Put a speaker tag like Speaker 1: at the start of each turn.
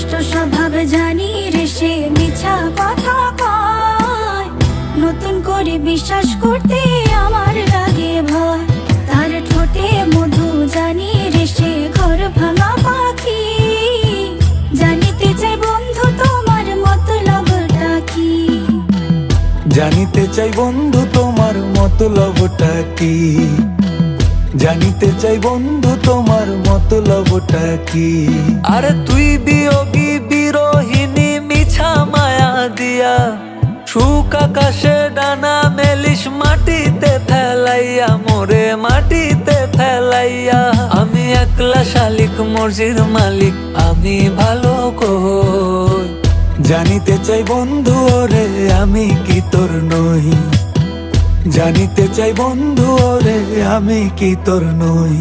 Speaker 1: দুষ্ট স্বভাব জানি রে সে মিছা কথা কয়, নতুন করে বিশ্বাস করতে আমার লাগে ভয়। তার ঠোঁটে মধু জানি রে সে ঘর ভাঙা পাখি, জানিতে চাই বন্ধু তোমার মতলবটা কি।
Speaker 2: জানিতে চাই বন্ধু তোমার মতলবটা কি, জানিতে চাই বন্ধু তোমার মতলবটা কি।
Speaker 3: আরে তুই বিয়োগী বিরোহিনী মিছা মায়া দিয়া, সুখ আকাশে ডানা মেলিস মাটিতে ফেলাইয়া, মোরে মাটিতে ফেলাইয়া। আমি একলা শালিক মর্জির মালিক, আমি ভালো কই।
Speaker 2: জানিতে চাই বন্ধু ওরে আমি কি তোর নই, জানিতে চাই বন্ধু ওরে আমি কি তোর নই।